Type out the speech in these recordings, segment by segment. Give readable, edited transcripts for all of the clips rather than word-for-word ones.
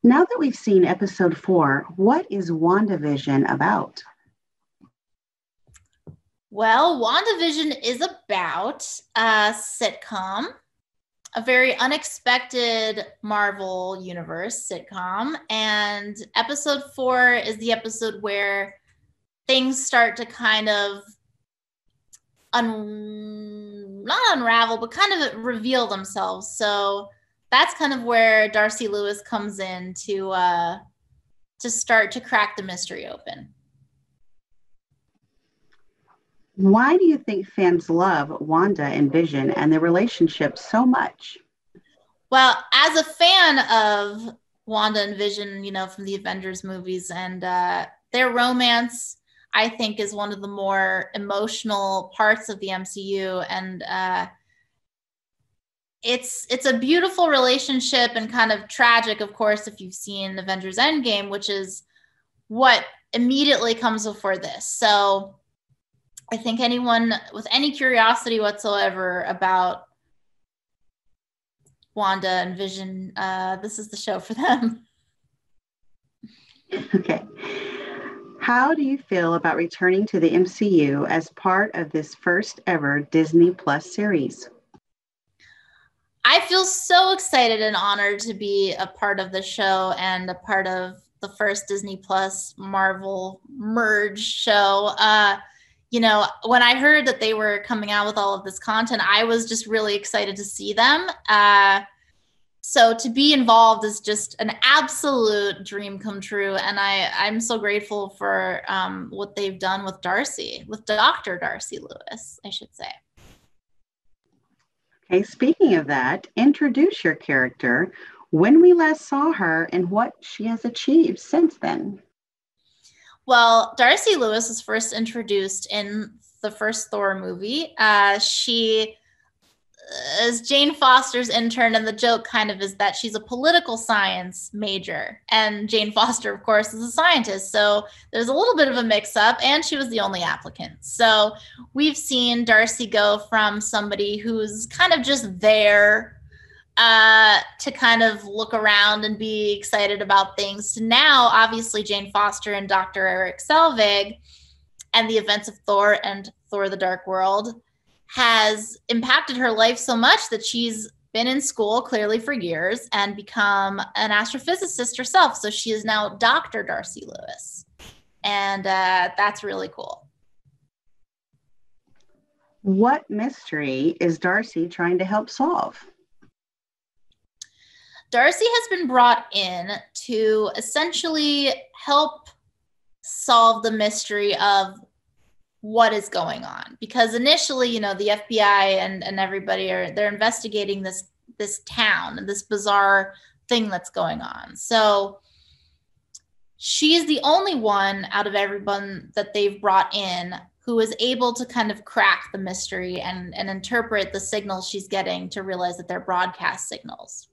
Now that we've seen episode 4, what is WandaVision about? Well, WandaVision is about a sitcom, a very unexpected Marvel Universe sitcom. And episode 4 is the episode where things start to kind of not unravel, but kind of reveal themselves. So that's kind of where Darcy Lewis comes in to start to crack the mystery open. Why do you think fans love Wanda and Vision and their relationship so much? Well, as a fan of Wanda and Vision, you know, from the Avengers movies, and their romance, I think, is one of the more emotional parts of the MCU. And it's a beautiful relationship and kind of tragic, of course, if you've seen Avengers Endgame, which is what immediately comes before this. So I think anyone with any curiosity whatsoever about Wanda and Vision, this is the show for them. Okay. How do you feel about returning to the MCU as part of this first ever Disney Plus series? I feel so excited and honored to be a part of the show and a part of the first Disney Plus Marvel merge show. You know, when I heard that they were coming out with all of this content, I was just really excited to see them. So to be involved is just an absolute dream come true. And I'm so grateful for what they've done with Darcy, with Dr. Darcy Lewis, I should say. Okay, speaking of that, introduce your character, when we last saw her, and what she has achieved since then. Well, Darcy Lewis was first introduced in the first Thor movie. She is Jane Foster's intern, and the joke kind of is that she's a political science major, and Jane Foster, of course, is a scientist. So there's a little bit of a mix-up, and she was the only applicant. So we've seen Darcy go from somebody who's kind of just there to kind of look around and be excited about things, to now, obviously, Jane Foster and Dr. Eric Selvig and the events of Thor and Thor: The Dark World has impacted her life so much that she's been in school clearly for years and become an astrophysicist herself. So she is now Dr. Darcy Lewis. And that's really cool. What mystery is Darcy trying to help solve? Darcy has been brought in to essentially help solve the mystery of what is going on, because initially, you know, the FBI and everybody they're investigating this town, this bizarre thing that's going on. So she is the only one out of everyone that they've brought in who is able to kind of crack the mystery and interpret the signals she's getting to realize that they're broadcast signals.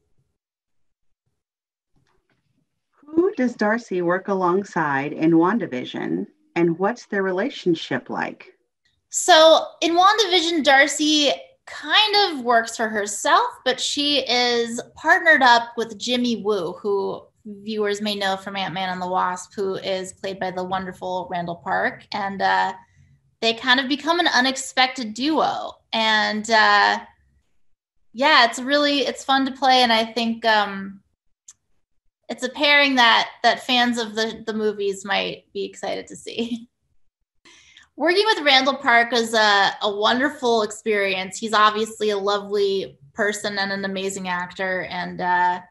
Who does Darcy work alongside in WandaVision, and what's their relationship like? So in WandaVision, Darcy kind of works for herself, but she is partnered up with Jimmy Woo, who viewers may know from Ant-Man and the Wasp, who is played by the wonderful Randall Park. And they kind of become an unexpected duo. And yeah, it's fun to play. And I think it's a pairing that fans of the movies might be excited to see. Working with Randall Park is a wonderful experience. He's obviously a lovely person and an amazing actor. And I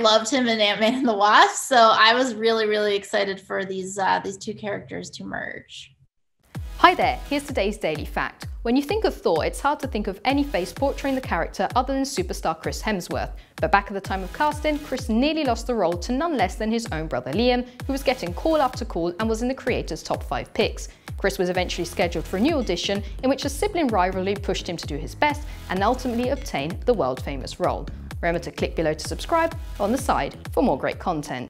loved him in Ant-Man and the Wasp. So I was really, really excited for these two characters to merge. Hi there, here's today's Daily Fact. When you think of Thor, it's hard to think of any face portraying the character other than superstar Chris Hemsworth. But back at the time of casting, Chris nearly lost the role to none less than his own brother Liam, who was getting call after call and was in the creators' top 5 picks. Chris was eventually scheduled for a new audition in which a sibling rivalry pushed him to do his best and ultimately obtain the world-famous role. Remember to click below to subscribe, on the side for more great content.